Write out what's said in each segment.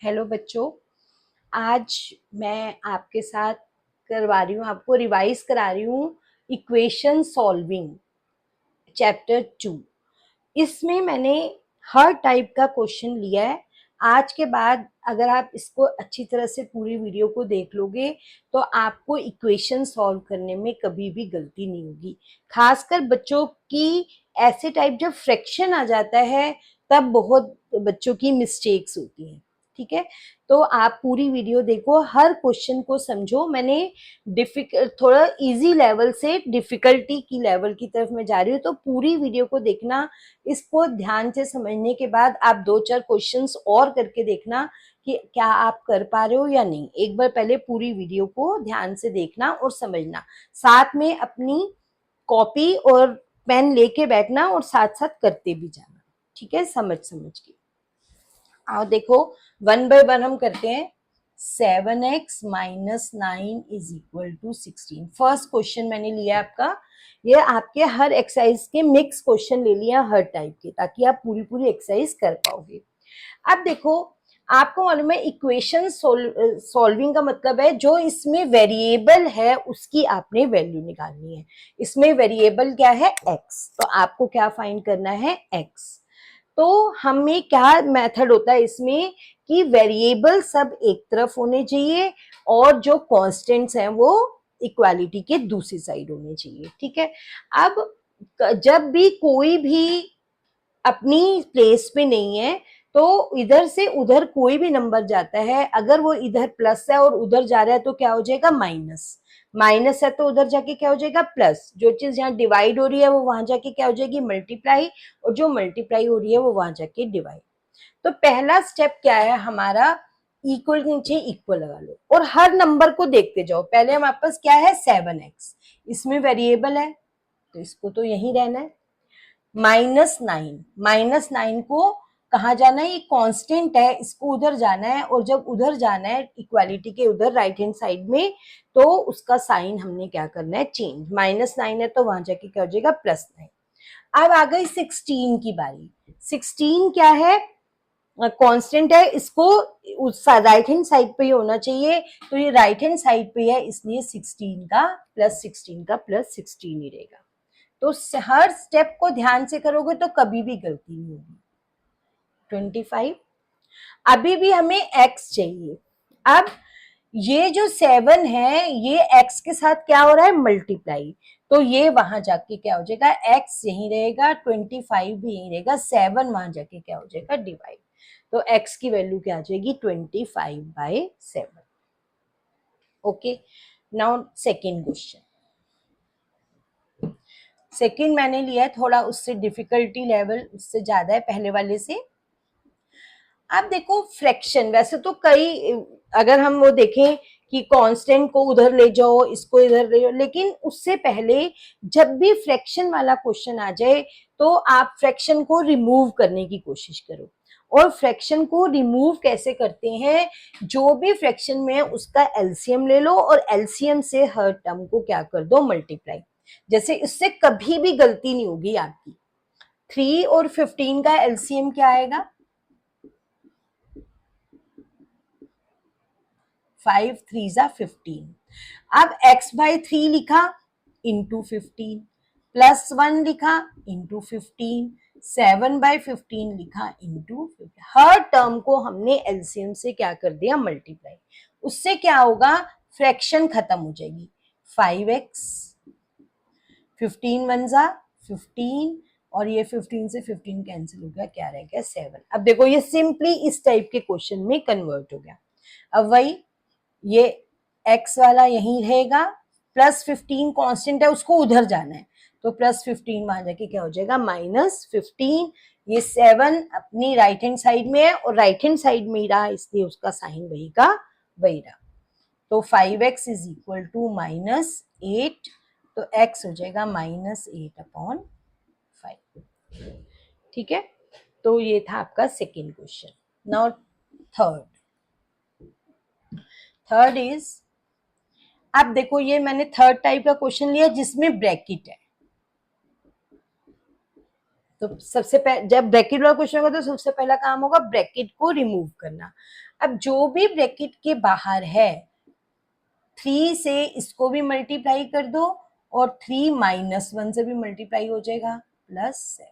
Hello बच्चों, आज मैं आपके साथ करवा रही हूँ, आपको रिवाइज करा रही हूँ इक्वेशन सॉल्विंग चैप्टर 2। इसमें मैंने हर टाइप का क्वेश्चन लिया है। आज के बाद अगर आप इसको अच्छी तरह से पूरी वीडियो को देख लोगे तो आपको इक्वेशन सॉल्व करने में कभी भी गलती नहीं होगी। खासकर बच्चों की ऐसे टाइप जब फ्रैक्शन आ जाता है तब बहुत बच्चों की मिस्टेक्स होती हैं। ठीक है, तो आप पूरी वीडियो देखो, हर क्वेश्चन को समझो। मैंने थोड़ा इजी लेवल से डिफिकल्टी की लेवल की तरफ मैं जा रही हूँ, तो पूरी वीडियो को देखना। इसको ध्यान से समझने के बाद आप 2-4 क्वेश्चंस और करके देखना कि क्या आप कर पा रहे हो या नहीं। एक बार पहले पूरी वीडियो को ध्यान से देखना और समझना, साथ में अपनी कॉपी और पेन लेके बैठना और साथ साथ करते भी जाना। ठीक है, समझ के आओ देखो, 1 by 1 हम करते हैं। 7x minus 9 is equal to 16। First question मैंने लिया आपका, ये आपके हर एक्सरसाइज के मिक्स क्वेश्चन ले लिया हर टाइप के, ताकि आप पूरी एक्सरसाइज कर पाओगे। अब देखो, आपको मालूम है इक्वेशन सॉल्विंग का मतलब है जो इसमें वेरिएबल है उसकी आपने वैल्यू निकालनी है। इसमें वेरिएबल क्या है? x। तो आपको क्या फाइंड करना है? x। तो हमें क्या मेथड होता है इसमें कि वेरिएबल सब एक तरफ होने चाहिए और जो कांस्टेंट्स हैं वो इक्वालिटी के दूसरी साइड होने चाहिए। ठीक है, अब जब भी कोई भी अपनी प्लेस पे नहीं है तो इधर से उधर कोई भी नंबर जाता है, अगर वो इधर प्लस है और उधर जा रहा है तो क्या हो जाएगा? माइनस। माइनस है तो उधर जाके क्या हो जाएगा? प्लस। जो चीज यहाँ डिवाइड हो रही है वो वहां जाके क्या हो जाएगी? मल्टीप्लाई। और जो मल्टीप्लाई हो रही है वो वहां जाके डिवाइड। तो पहला स्टेप क्या है हमारा? इक्वल के नीचे इक्वल लगा लो और हर नंबर को देखते जाओ। पहले हमारे पास क्या है? 7x, इसमें वेरिएबल है तो इसको तो यहीं रहना है। -9 को कहाँ जाना है? ये कांस्टेंट है, इसको उधर जाना है। और जब उधर जाना है इक्वालिटी के उधर राइट हैंड साइड में, तो उसका साइन हमने क्या करना है? चेंज। -9 है तो वहां जाके क्या हो जाएगा? +9। अब आ गई 16 की बारी। 16 क्या है? कांस्टेंट है, इसको उस राइट हैंड साइड पे ही होना चाहिए, तो ये राइट हैंड साइड पे है, इसलिए 16 का +16 ही रहेगा। तो हर स्टेप को ध्यान से करोगे तो कभी भी गलती नहीं होगी। 25। अभी भी हमें x चाहिए। अब ये जो 7 है ये x के साथ क्या हो रहा है? मल्टीप्लाई। तो ये वहां जाके क्या हो जाएगा? x यहीं रहेगा, 25 भी यहीं रहेगा, 7 वहां जाके क्या हो जाएगा? डिवाइड। तो x की वैल्यू क्या आ जाएगी? 25/7। Okay, now second question. Second मैंने लिया है, थोड़ा उससे डिफिकल्टी लेवल उससे ज्यादा है पहले वाले से। आप देखो फ्रैक्शन, वैसे तो कई, अगर हम वो देखें कि कांस्टेंट को उधर ले जाओ, इसको इधर ले जाओ, लेकिन उससे पहले जब भी फ्रैक्शन वाला क्वेश्चन आ जाए तो आप फ्रैक्शन को रिमूव करने की कोशिश करो। और फ्रैक्शन को रिमूव कैसे करते हैं? जो भी फ्रैक्शन में है उसका एलसीएम ले लो और एलसीएम से हर टर्म को क्या कर दो? मल्टीप्लाई। जैसे इससे कभी भी गलती नहीं होगी आपकी। 3 और 15 का एलसीएम क्या आएगा? 5 3 जा 15। अब x/3 लिखा इंटू 15, +1 लिखा इंटू 15, 7/15 लिखा इंटू 15। हर टर्म को हमने एलसीएम से क्या कर दिया? मल्टीप्लाई। उससे क्या होगा? फ्रैक्शन खत्म हो जाएगी। 5x, 15 1 जा 15, और ये 15 से 15 कैंसिल हो गया, क्या रह गया? 7। अब देखो ये सिंपली इस टाइप के क्वेश्चन में कन्वर्ट हो गया। अब वही ये x वाला यहीं रहेगा, +15 कांस्टेंट है, उसको उधर जाना है, तो +15 वहां जाके क्या हो जाएगा? -15। ये 7 अपनी राइट हैंड साइड में है और राइट हैंड साइड में ही रहा, इसलिए उसका साइन वही का वही रहा। तो 5x इज इक्वल टू -8, तो x हो जाएगा -8/5। ठीक है, तो ये था आपका second question. Now third is, आप देखो ये मैंने थर्ड टाइप का क्वेश्चन लिया जिसमें ब्रैकेट है। तो सबसे पहले जब ब्रैकेट वाला क्वेश्चन होगा तो सबसे पहला काम होगा ब्रैकेट को रिमूव करना। अब जो भी ब्रैकेट के बाहर है 3 से इसको भी मल्टीप्लाई कर दो और 3 -1 से भी मल्टीप्लाई हो जाएगा +7।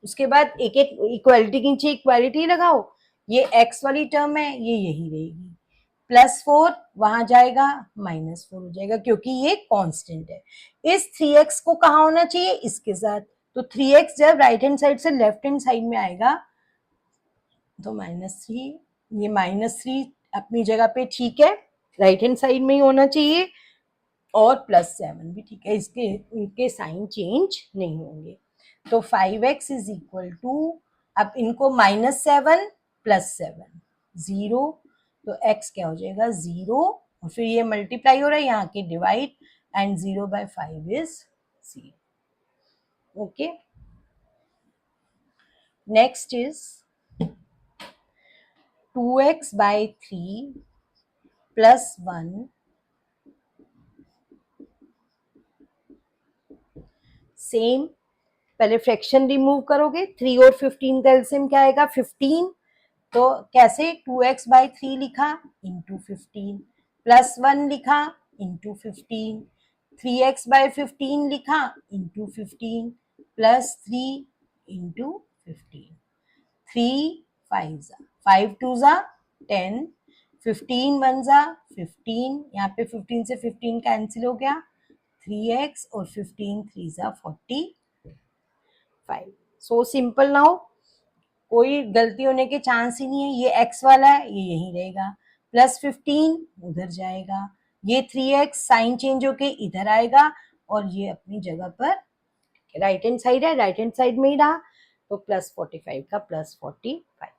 उसके बाद एक एक इक्वालिटी के नीचे इक्वालिटी लगाओ, ये x वाली टर्म है ये यही रहेगी, +4 वहां जाएगा -4 हो जाएगा क्योंकि ये कांस्टेंट है। इस 3x को कहाँ होना चाहिए, इसके साथ, तो 3x जब राइट हैंड साइड से लेफ्ट हैंड साइड में आएगा तो -3, ये -3 अपनी जगह पे ठीक है, राइट हैंड साइड में ही होना चाहिए, और +7 भी ठीक है, इसके इनके साइन चेंज नहीं होंगे। तो 5x इज इक्वल टू, अब इनको -7 +7 0, तो x क्या हो जाएगा 0, और फिर ये मल्टीप्लाई हो रहा है यहाँ के divide, and 0/5 is 0। Okay, next is 2x/3 +1 same, पहले फ्रैक्शन रिमूव करोगे, 3 और 15 का एलसीएम क्या आएगा 15, तो कैसे 2x/3 लिखा इंटू 15, +1 लिखा इंटू 15, 3x/15 लिखा इंटू 15, +3 इंटू 15, 3 5 2 10, 15 1 15, यहाँ पे 15 से 15 कैंसिल हो गया, 3x और 15 3 45। सो सिंपल नाउ, कोई गलती होने के चांस ही नहीं है, ये x वाला है ये यहीं रहेगा, +15 उधर जाएगा, ये 3x साइन चेंज होके इधर आएगा, और ये अपनी जगह पर राइट हैंड साइड है, राइट हैंड साइड में ही रहा, तो +45 का +45,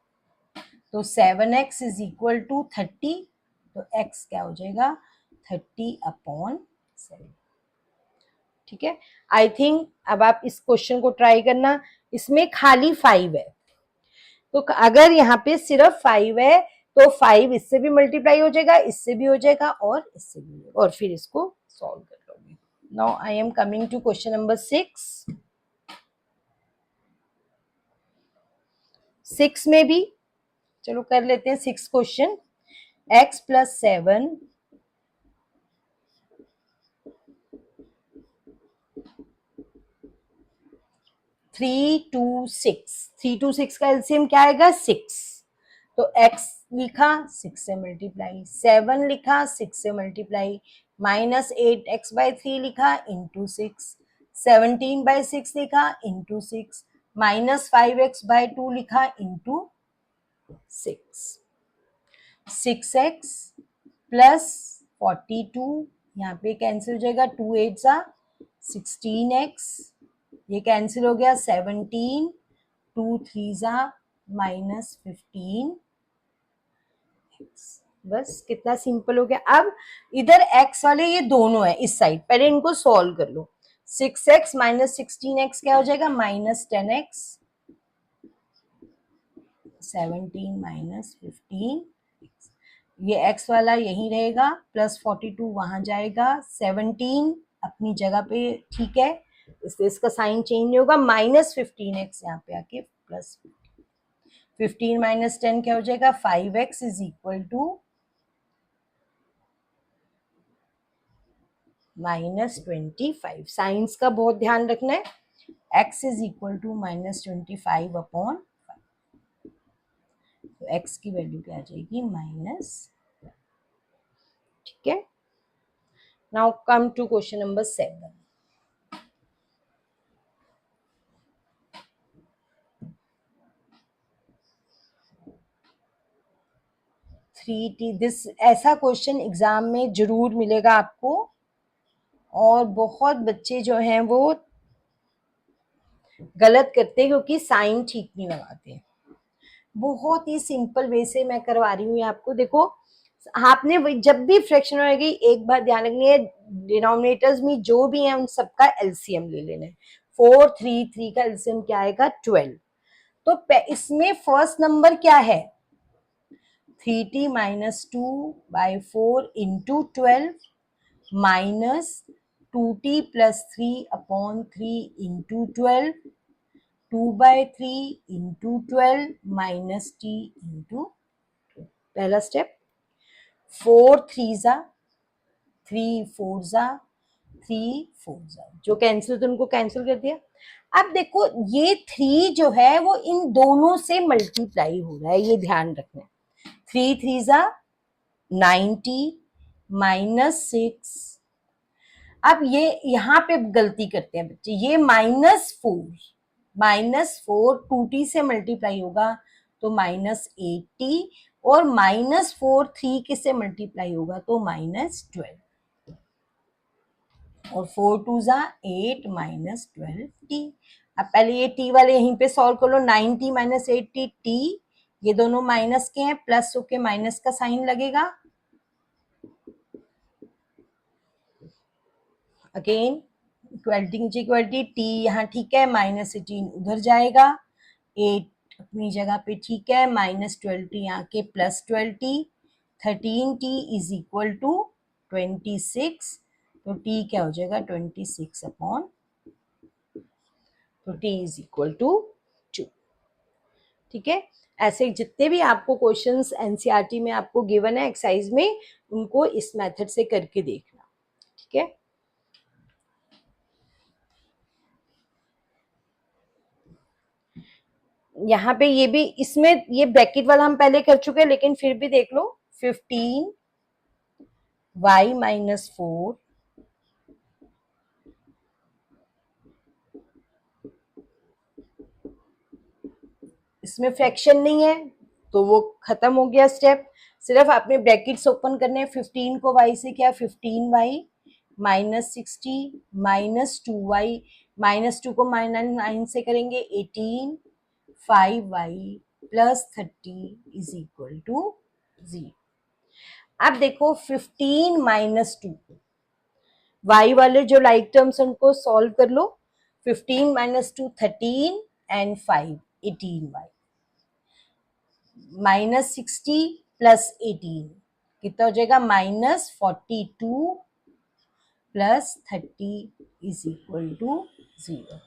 तो 7x इज इक्वल टू 30, तो x क्या हो जाएगा 30/7। ठीक है, आई थिंक अब आप इस क्वेश्चन को ट्राई करना, इसमें खाली 5 है, तो अगर यहाँ पे सिर्फ 5 है तो 5 इससे भी मल्टीप्लाई हो जाएगा, इससे भी हो जाएगा और इससे भी हो जाएगा, और फिर इसको सॉल्व कर लोगे। Now I am coming to question number 6। 6 में भी चलो कर लेते हैं 6 क्वेश्चन। x + 7 3 2 6, 3 2 6 का एलसीएम क्या आएगा 6, तो x लिखा 6 से मल्टीप्लाई, 7 लिखा 6 से मल्टीप्लाई, -8x/3 लिखा इंटू 6, 17/6 लिखा इंटू 6, -5x/2 लिखा इंटू 6, 6x + 42, यहाँ पे कैंसिल हो जाएगा, 2 8 16x, ये कैंसिल हो गया, 17, 2 3 -15, बस कितना सिंपल हो गया। अब इधर x वाले ये दोनों है इस साइड, पहले इनको सॉल्व कर लो, 6x - 16x क्या हो जाएगा -10x, 17 - 15, ये x वाला यही रहेगा, +42 वहां जाएगा, 17 अपनी जगह पे ठीक है, इसलिए इसका साइन चेंज नहीं होगा, -15x यहाँ पे आके +15 - 10 क्या हो जाएगा 5x is equal to -25। Science का बहुत ध्यान रखना है, x इज इक्वल टू -25/5, तो x की वैल्यू क्या आ जाएगी -, ठीक है। Now come to question number 7। 3t, this ऐसा क्वेश्चन एग्जाम में जरूर मिलेगा आपको, और बहुत बच्चे जो हैं वो गलत करते हैं क्योंकि साइन ठीक नहीं लगाते। बहुत ही सिंपल वे से मैं करवा रही हूँ आपको। देखो आपने जब भी फ्रैक्शन होगी एक बात ध्यान रखनी है, डिनोमिनेटर्स में जो भी है उन सबका एलसीएम ले लेना है। 4 3 3 का एलसीएम क्या आएगा 12, तो इसमें फर्स्ट नंबर क्या है 3t - 2/4 into 12 -2t + 3/3 into 12 2/3 into 12 minus T into पहला स्टेप। 4 3 जा 3 4 जा 3 4 जा, जो कैंसिल तो उनको कैंसिल कर दिया। अब देखो ये 3 जो है वो इन दोनों से मल्टीप्लाई हो रहा है, ये ध्यान रखना। 3 3 जा 90 माइनस 6। अब ये यहाँ पे गलती करते हैं बच्चे, ये -4 2t से मल्टीप्लाई होगा तो -80, और -4 3 किससे मल्टीप्लाई होगा तो -12, और 4 2 जा 8 -12t। अब पहले ये t वाले यहीं पे सॉल्व कर लो। 90 माइनस 80 t, ये दोनों माइनस के हैं, प्लस होके माइनस का साइन लगेगा। अगेन इक्वालिटी नीचे इक्वालिटी, टी यहाँ ठीक है, -18 उधर जाएगा, 8 अपनी जगह पे ठीक है, -12t यहाँ के +12t, 13t is equal to 26, तो t क्या हो जाएगा 26 अपॉन, तो t इज इक्वल टू 2। ठीक है, ऐसे जितने भी आपको क्वेश्चंस एनसीईआरटी में आपको गिवन है एक्सरसाइज में, उनको इस मेथड से करके देखना। ठीक है, यहाँ पे ये भी, इसमें ये ब्रैकेट वाला हम पहले कर चुके हैं, लेकिन फिर भी देख लो। 15 y माइनस 4 इसमें फ्रैक्शन नहीं है तो वो खत्म हो गया स्टेप। सिर्फ आपने ब्रैकेट्स ओपन करने हैं। 15 को y से किया 15y माइनस 60 माइनस 2y, -2 को -9 से करेंगे 18, 5y plus 30 is equal to 0। अब देखो 15 माइनस 2, y वाले जो लाइक टर्म्स उनको सॉल्व कर लो। 15 माइनस 2 13 एंड 5 18y, -60 प्लस 18 कितना हो जाएगा -42 प्लस 30 इज इक्वल टू 0।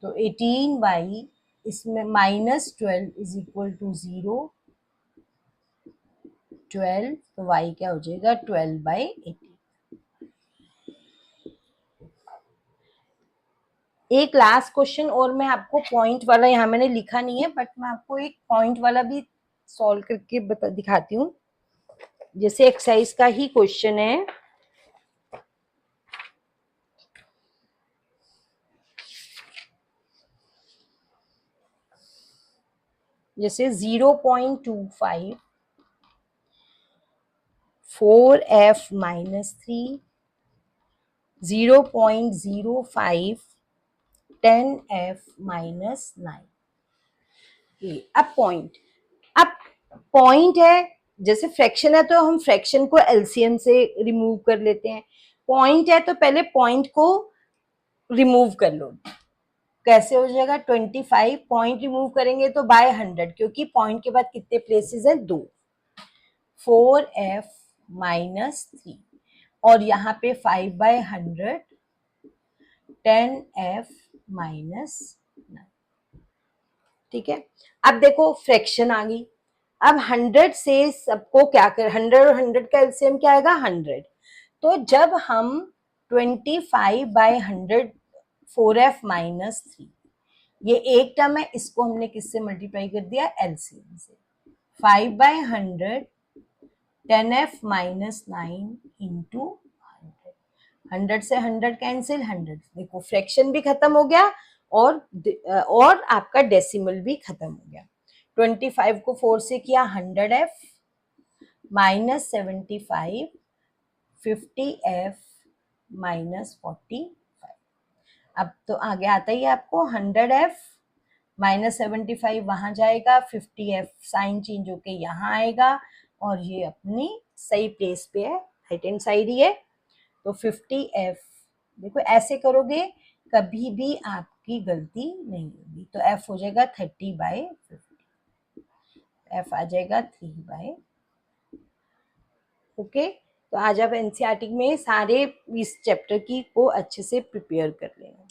तो 18y इसमें -12 इज इक्वल टू 0, 12, तो y क्या हो जाएगा 12/18। एक लास्ट क्वेश्चन और मैं आपको पॉइंट वाला, यहाँ मैंने लिखा नहीं है बट मैं आपको एक पॉइंट वाला भी सॉल्व करके दिखाती हूँ, जैसे एक्सरसाइज का ही क्वेश्चन है। जैसे 0.25 4f माइनस 3, 0.05 10f माइनस 9। अब पॉइंट है, जैसे फ्रैक्शन है तो हम फ्रैक्शन को एलसीएम से रिमूव कर लेते हैं। पॉइंट है तो पहले पॉइंट को रिमूव कर लो। कैसे हो जाएगा 25, पॉइंट रिमूव करेंगे तो बाय 100, क्योंकि पॉइंट के बाद कितने प्लेसेस हैं 2, 4f माइनस 3, और यहाँ पे 5/100 10f माइनस 9। ठीक है, अब देखो फ्रैक्शन आ गई। अब 100 से सबको क्या कर, 100 और 100 का एलसीएम क्या आएगा 100। तो जब हम 25/100 4f माइनस 3, ये एक टर्म है, इसको हमने किससे मल्टीप्लाई कर दिया एलसीएम से। 5/100 10f माइनस 9 इंटू 100 से 100 कैंसिल, 100 देखो फ्रैक्शन भी खत्म हो गया और आपका डेसिमल भी खत्म हो गया। 25 को 4 से किया 100f माइनस 75 50f माइनस 45। अब तो आगे आता ही आपको 100f माइनस 75 वहां जाएगा, 50f साइन चेंज होके यहाँ आएगा, और ये अपनी सही प्लेस पे है, राइट हैंड साइड ही है। तो 50f, देखो ऐसे करोगे कभी भी आपकी गलती नहीं होगी। तो f हो जाएगा 30/50, f आ जाएगा 3/, ओके। तो आज आप एनसीईआरटी में सारे इस चैप्टर की को अच्छे से प्रिपेयर कर लेना।